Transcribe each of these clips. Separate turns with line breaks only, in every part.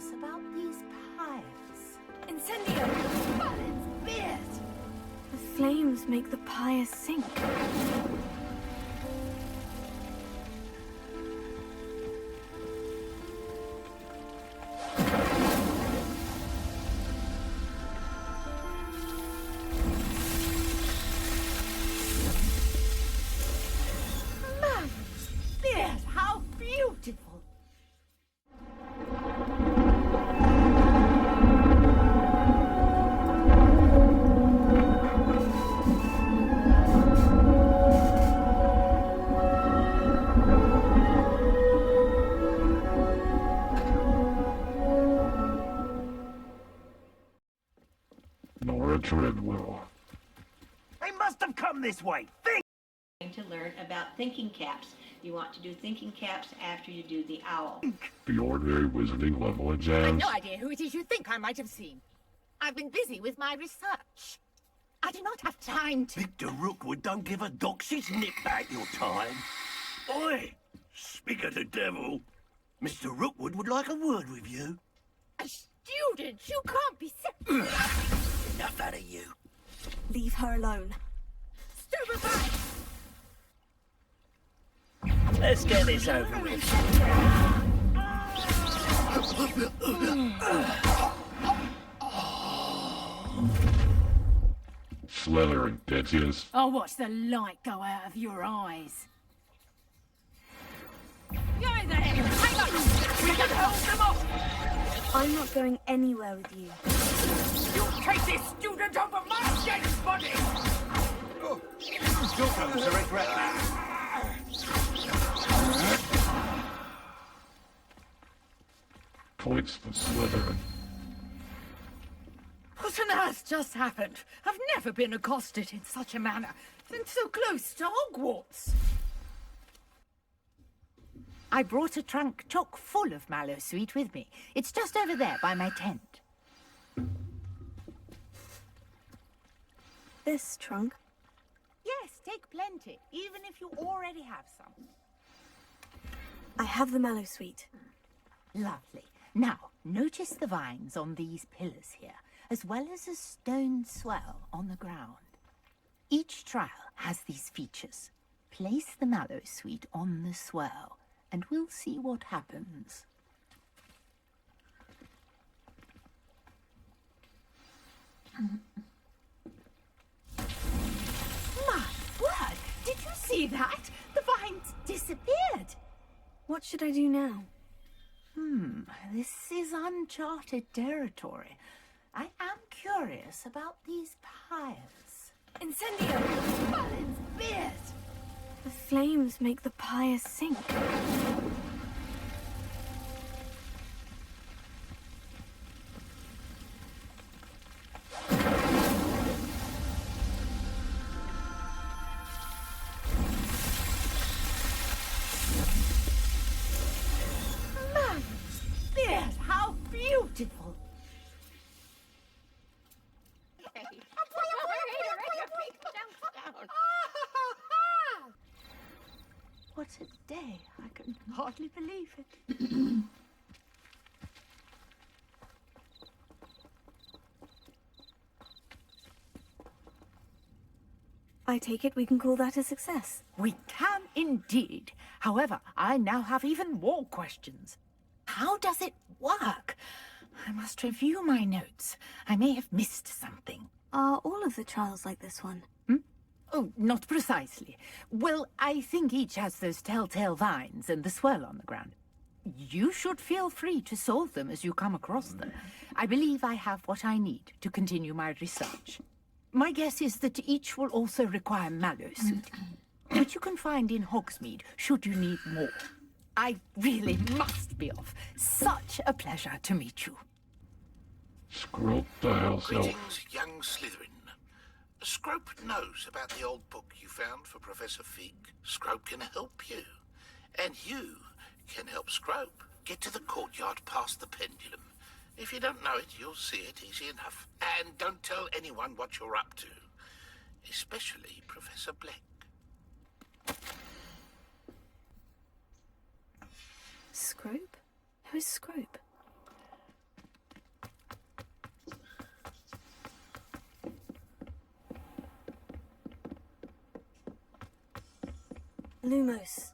curious about these pyres.
Incendio!
Balance beard!
The flames make the pyre sink.
Beard, how beautiful!
Nora Treadwell.
They must have come this way. Think!
To learn about thinking caps. You want to do thinking caps after you do the owl.
The ordinary wizarding level
I've
exams.
no idea who it is you think I might have seen. I've been busy with my research. I do not have time to...
Victor Rookwood don't give a doxy's nip back your time. Oi! Speak of the devil. Mr. Rookwood would like a word with you.
A student! You can't be sick.
Enough out of you.
Leave her alone.
Stupefy!
Let's get this over with.
Slithering bitches.
I'll watch the light go out of your eyes.
Guy there! Hang on! We can hold them off!
I'm not going anywhere with you.
You take this student over my dead body!
You're going to regret that.
Points for Slytherin.
What on earth just happened? I've never been accosted in such a manner, and so close to Hogwarts. I brought a trunk chock full of mallowsweet with me. It's just over there by my tent.
This trunk?
Yes, take plenty, even if you already have some.
I have the mallowsweet.
Lovely. Now, notice the vines on these pillars here, as well as a stone swell on the ground. Each trial has these features. Place the mallowsweet on the swell, and we'll see what happens. My word! Did you see that? The vines disappeared.
What should I do now?
This is uncharted territory. I am curious about these pyres.
Incendio!
Balance beard!
The flames make the pyre sink.
Beard, how beautiful! What a day. I can hardly believe it.
I take it we can call that a success.
We can indeed. However, I now have even more questions. How does it work? I must review my notes. I may have missed something.
Are all of the trials like this one?
Oh, not precisely. Well, I think each has those telltale vines and the swirl on the ground. You should feel free to solve them as you come across them. I believe I have what I need to continue my research. My guess is that each will also require mallowsweet, which you can find in Hogsmeade, should you need more. I really must be off. Such a pleasure to meet you.
Scrope the house out.
Greetings, young Slytherin. Scrope knows about the old book you found for Professor Fig. Scrope can help you. And you can help Scrope get to the courtyard past the pendulum. If you don't know it, you'll see it easy enough. And don't tell anyone what you're up to. Especially Professor Black.
Scrope? Who is Scrope? Lumos.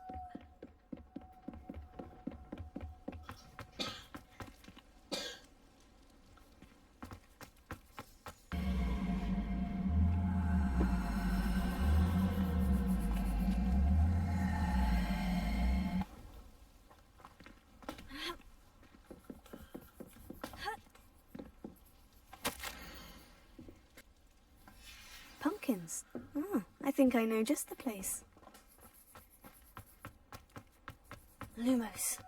Pumpkins. Oh, I think I know just the place. Lumos.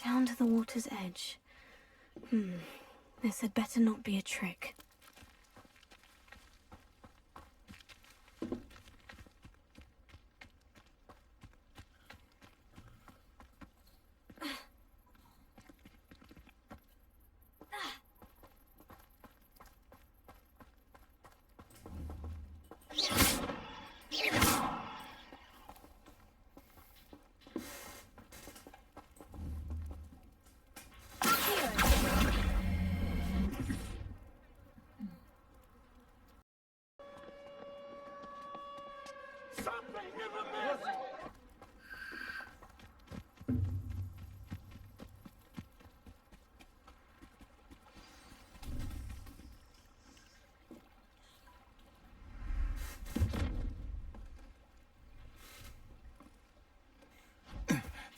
Down to the water's edge. This had better not be a trick.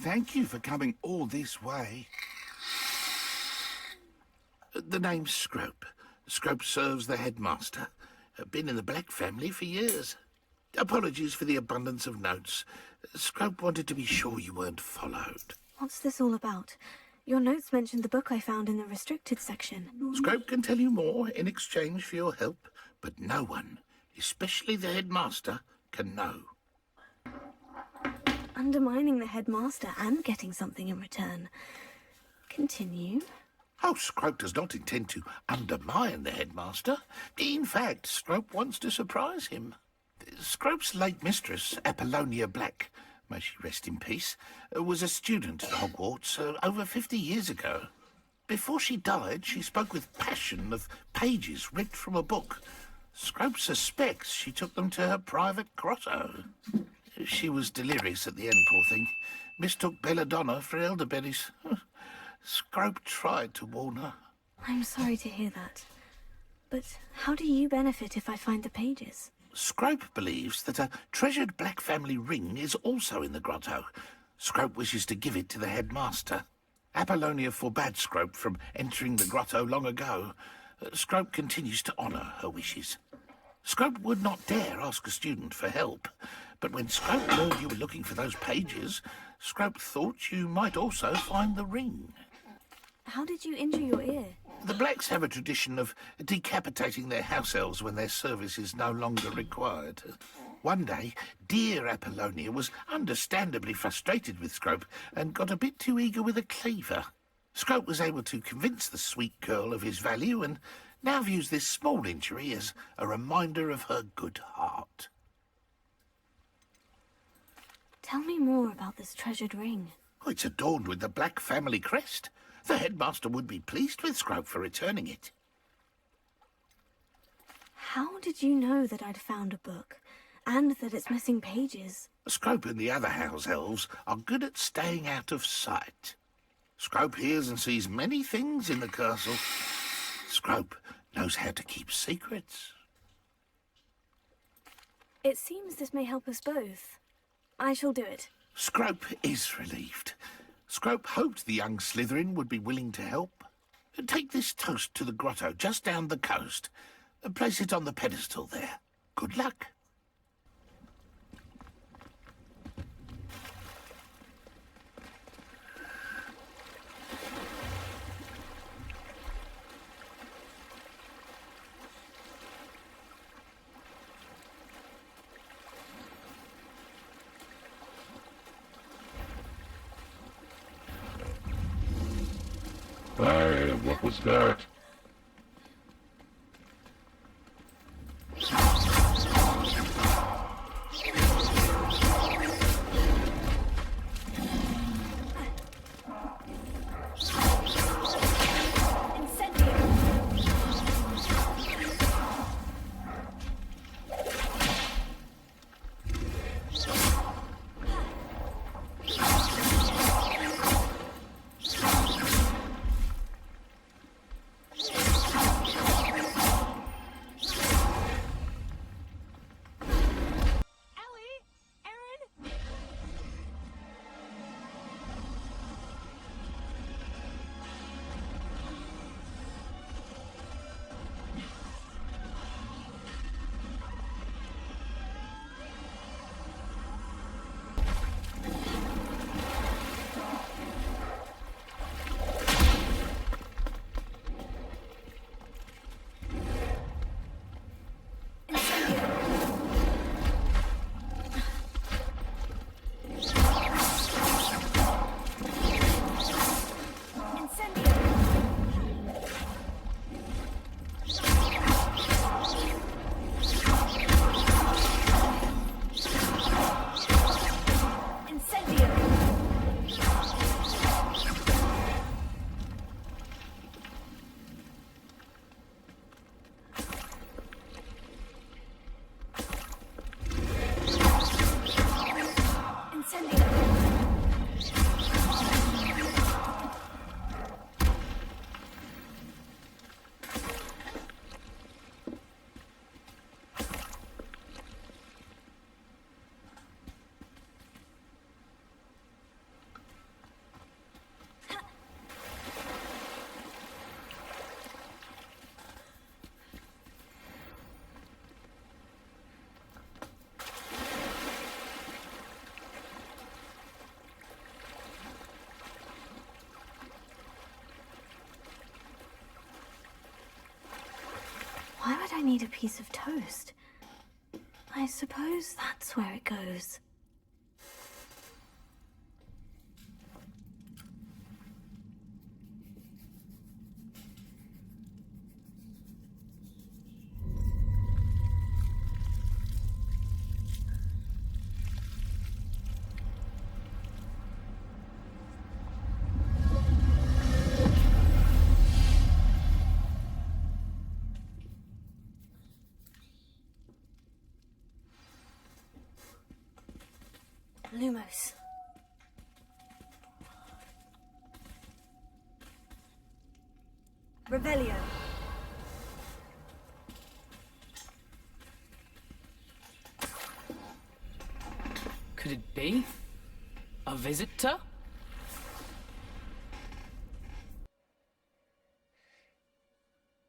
Thank you for coming all this way. The name's Scrope. Scrope serves the headmaster. Been in the Black family for years. Apologies for the abundance of notes. Scrope wanted to be sure you weren't followed.
What's this all about? Your notes mentioned the book I found in the restricted section.
Scrope can tell you more in exchange for your help, but no one, especially the headmaster, can know.
Undermining the headmaster and getting something in return. Continue.
Oh, Scrope does not intend to undermine the headmaster. In fact, Scrope wants to surprise him. Scrope's late mistress, Apollonia Black, may she rest in peace, was a student at Hogwarts over 50 years ago. Before she died, she spoke with passion of pages ripped from a book. Scrope suspects she took them to her private grotto. She was delirious at the end, poor thing. Mistook belladonna for elderberries. Scrope tried to warn her.
I'm sorry to hear that. But how do you benefit if I find the pages?
Scrope believes that a treasured Black family ring is also in the grotto. Scrope wishes to give it to the headmaster. Apollonia forbade Scrope from entering the grotto long ago. Scrope continues to honour her wishes. Scrope would not dare ask a student for help, but when Scrope learned you were looking for those pages, Scrope thought you might also find the ring.
How did you injure your ear?
The Blacks have a tradition of decapitating their house elves when their service is no longer required. One day, dear Apollonia was understandably frustrated with Scrope and got a bit too eager with a cleaver. Scrope was able to convince the sweet girl of his value and now views this small injury as a reminder of her good heart.
Tell me more about this treasured ring.
Oh, it's adorned with the Black family crest. The headmaster would be pleased with Scrope for returning it.
How did you know that I'd found a book, and that it's missing pages?
Scrope and the other house elves are good at staying out of sight. Scrope hears and sees many things in the castle. Scrope knows how to keep secrets.
It seems this may help us both. I shall do it.
Scrope is relieved. Scrope hoped the young Slytherin would be willing to help. Take this toast to the grotto just down the coast and place it on the pedestal there. Good luck.
Hey, what was that?
Why would I need a piece of toast? I suppose that's where it goes. Lumos. Revelio.
Could it be? A visitor?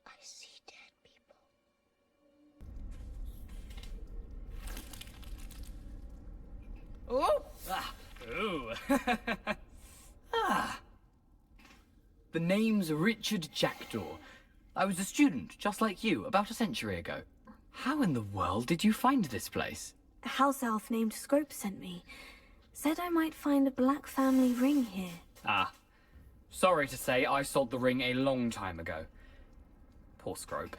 I see dead people.
Oh! Ah! Ooh! Ah! The name's Richard Jackdaw. I was a student, just like you, about a century ago. How in the world did you find this place?
A house elf named Scrope sent me. Said I might find a black family ring here.
Ah. Sorry to say, I sold the ring a long time ago. Poor Scrope.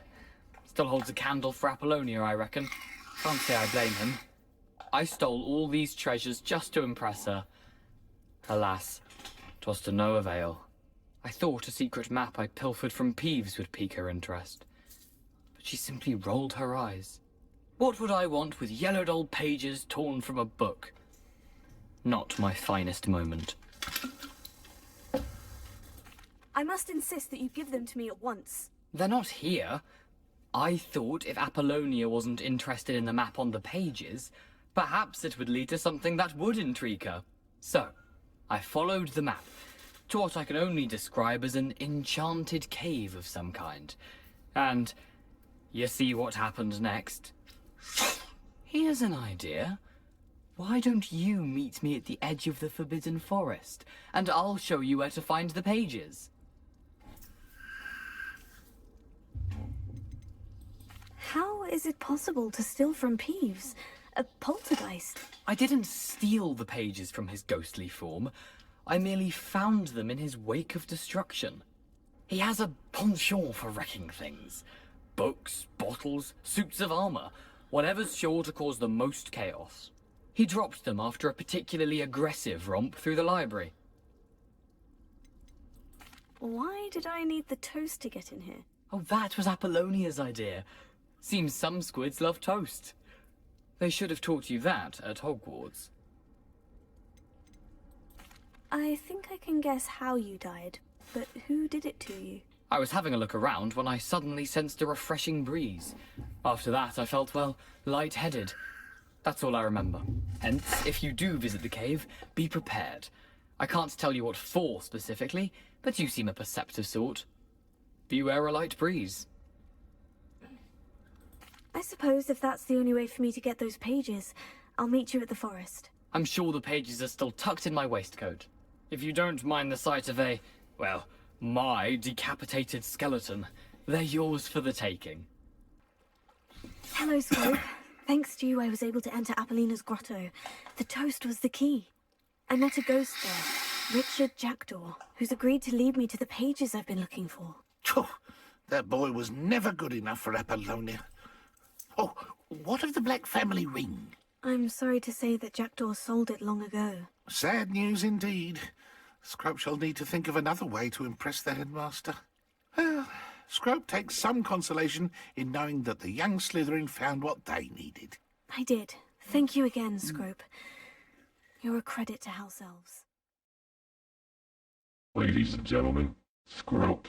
Still holds a candle for Apollonia, I reckon. Can't say I blame him. I stole all these treasures just to impress her. Alas, 'twas to no avail. I thought a secret map I pilfered from Peeves would pique her interest. But she simply rolled her eyes. What would I want with yellowed old pages torn from a book? Not my finest moment.
I must insist that you give them to me at once.
They're not here. I thought if Apollonia wasn't interested in the map on the pages, perhaps it would lead to something that would intrigue her. So, I followed the map to what I can only describe as an enchanted cave of some kind. And you see what happened next? Here's an idea. Why don't you meet me at the edge of the Forbidden Forest, and I'll show you where to find the pages?
How is it possible to steal from Peeves? A poltergeist?
I didn't steal the pages from his ghostly form. I merely found them in his wake of destruction. He has a penchant for wrecking things. Books, bottles, suits of armor, whatever's sure to cause the most chaos. He dropped them after a particularly aggressive romp through the library.
Why did I need the toast to get in here?
Oh, that was Apollonia's idea. Seems some squids love toast. They should have taught you that at Hogwarts.
I think I can guess how you died, but who did it to you?
I was having a look around when I suddenly sensed a refreshing breeze. After that, I felt, well, lightheaded. That's all I remember. Hence, if you do visit the cave, be prepared. I can't tell you what for specifically, but you seem a perceptive sort. Beware a light breeze.
I suppose if that's the only way for me to get those pages, I'll meet you at the forest.
I'm sure the pages are still tucked in my waistcoat. If you don't mind the sight of a, well, my decapitated skeleton, they're yours for the taking.
Hello, Scrope. Thanks to you, I was able to enter Apollina's grotto. The toast was the key. I met a ghost there, Richard Jackdaw, who's agreed to lead me to the pages I've been looking for.
Phew, that boy was never good enough for Apollonia. Oh, what of the Black family ring?
I'm sorry to say that Jackdaw sold it long ago.
Sad news indeed. Scrope shall need to think of another way to impress the headmaster. Well, Scrope takes some consolation in knowing that the young Slytherin found what they needed.
I did. Thank you again, Scrope. You're a credit to House Elves.
Ladies and gentlemen, Scrope.